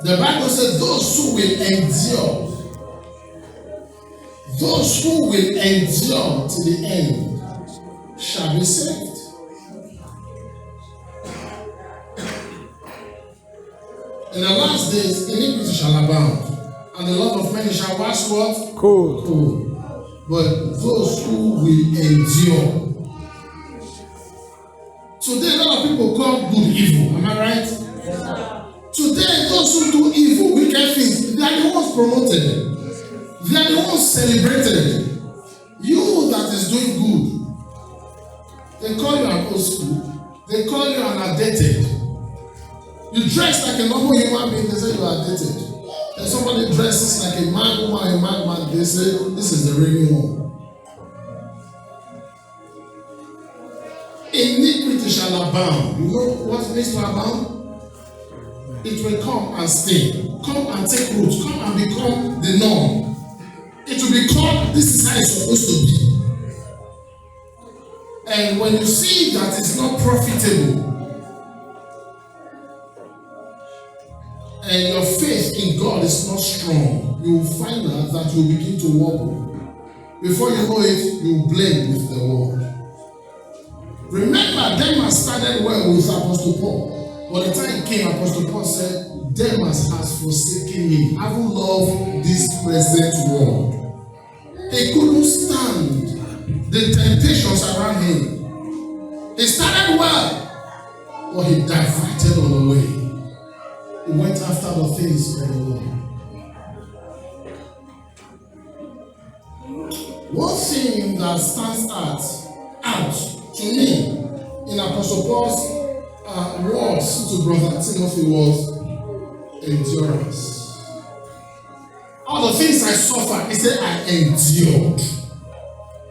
The Bible says those who will endure to the end shall be saved. In the last days, iniquity shall abound, and the love of many shall wax what? Cold. But those who will endure. Today, a lot of people call good evil. Am I right? Yes, today, those who do evil, wicked things, they are the ones promoted. They are the ones celebrated. You that is doing good, they call you an old school. They call you an outdated. You dress like a normal human being, they say you are outdated. And somebody dresses like a man, woman, a madman, they say this is the real one. Iniquity shall abound. You know what it means to abound? It will come and stay. Come and take root. Come and become the norm. It will become, this is how it's supposed to be. And when you see that it's not profitable, and your faith in God is not strong, you will find out that you begin to wobble. Before you know it, you blend with the world. Remember, Demas started well with Apostle Paul. By the time he came, Apostle Paul said, Demas has forsaken me, having loved this present world. He couldn't stand the temptations around him. He started well, but he diverted on the way. He went after the things of the world. One thing that stands out to me in Apostle Paul's words to Brother Timothy was endurance. All the things I suffered, he said, I endured.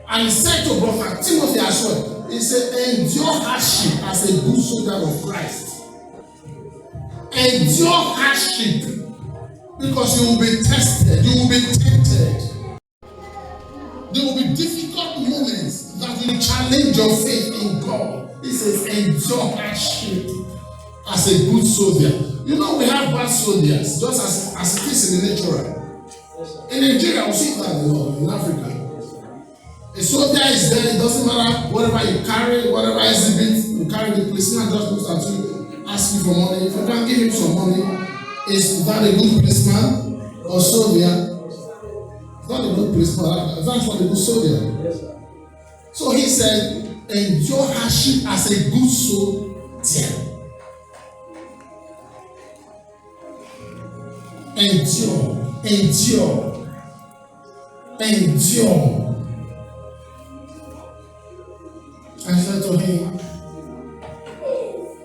And he said to Brother Timothy as well, he said, endure hardship as a good soldier of Christ. Endure hardship because you will be tested, you will be tempted. There will be difficult moments that will challenge your faith in God. He says, endure hardship as a good soldier. You know, we have bad soldiers, just as it is in the natural. In Nigeria, we see that in Africa. A soldier is there, it doesn't matter whatever you carry, whatever exhibit you carry, the policeman just looks at you, asks you for money. If you can't give him some money, is that a good policeman or soldier? It's not a good policeman, that's not a good soldier. So he said, endure hardship as a good soldier. Endure. I said to him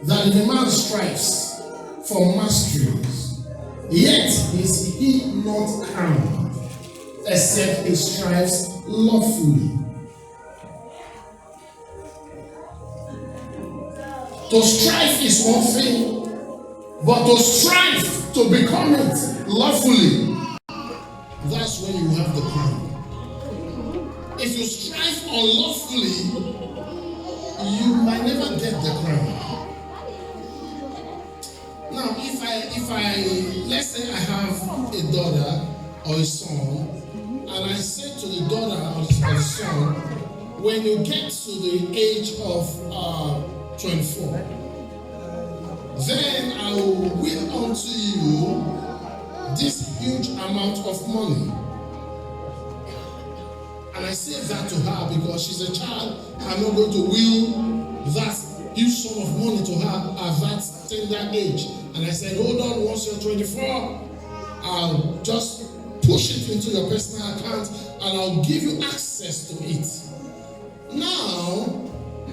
that if a man strives for masteries, yet is he not crowned, except he strives lawfully. To strive is one thing, but to strive to become it lawfully, that's when you have the crown. If you strive unlawfully, you might never get the crown. Now, if I let's say I have a daughter or a son, and I say to the daughter or the son, when you get to the age of 24, then I will will unto you this huge amount of money. And I say that to her because she's a child. I'm not going to will that huge sum of money to her at that tender age. And I said, hold on, once you're 24, I'll just push it into your personal account and I'll give you access to it. Now,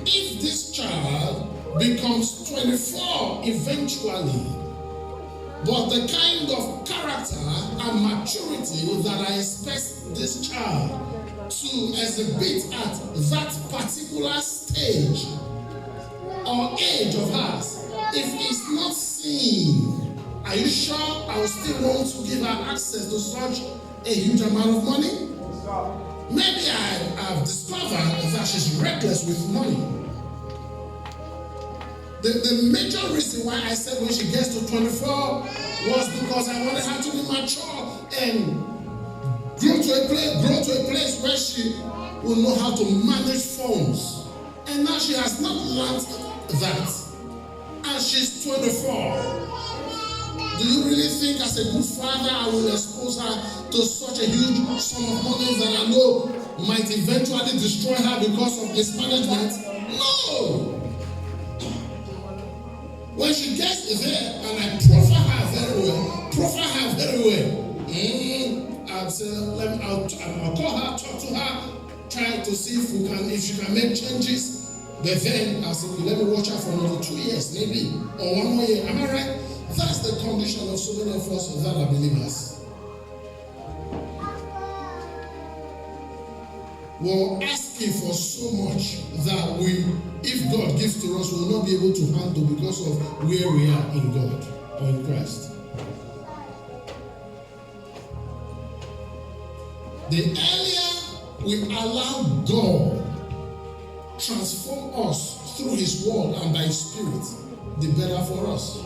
if this child becomes 24 eventually, but the kind of character and maturity that I expect this child to exhibit at that particular stage or age of hers, if it's not seen, are you sure I will still want to give her access to such a huge amount of money? Maybe I have discovered that she's reckless with money. The major reason why I said when she gets to 24 was because I wanted her to be mature and grow to a place where she will know how to manage phones. And now she has not learned that. And she's 24. Do you really think as a good father I will expose her to such a huge sum of money that I know might eventually destroy her because of mismanagement? No! When she gets there and I profile her very well, I'll say, I'll call her, talk to her, try to see if she can make changes. But then I'll say, let me watch her for another 2 years, maybe, or 1 more year. Am I right? That's the condition of so many of us that are believers. We're asking for so much that if God gives to us, we will not be able to handle because of where we are in God or in Christ. The earlier we allow God transform us through His word and by His Spirit, the better for us.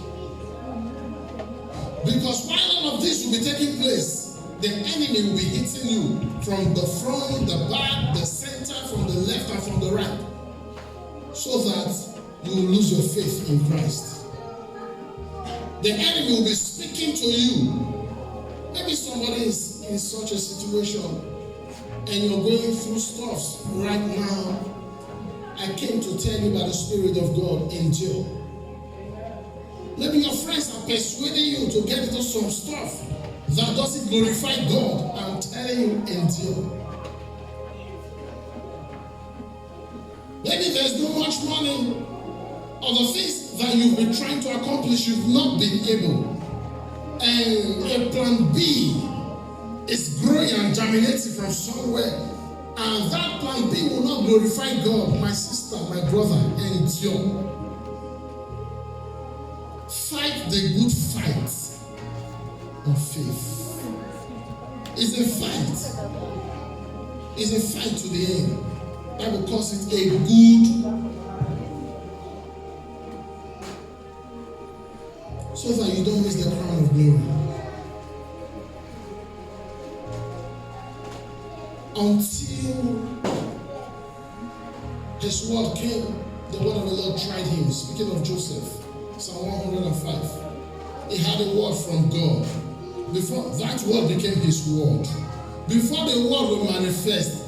Because while all of this will be taking place, the enemy will be hitting you from the front, the back, the center, from the left and from the right, so that you will lose your faith in Christ. The enemy will be speaking to you. Maybe somebody is in such a situation and you're going through stuff right now. I came to tell you by the Spirit of God, endure. Maybe your friends are persuading you to get into some stuff that doesn't glorify God. I'm telling you, endure. Maybe there's no much money, or the things that you've been trying to accomplish, you've not been able. And a plan B is growing and germinating from somewhere. And that plan B will not glorify God. My sister, my brother, endure. Fight the good fight of faith. It's a fight. It's a fight to the end. The Bible calls it a good, so that you don't miss the crown of glory. Until His word came, the word of the Lord tried him. Speaking of Joseph, Psalm 105. He had a word from God. Before that word became his word. Before the word will manifest,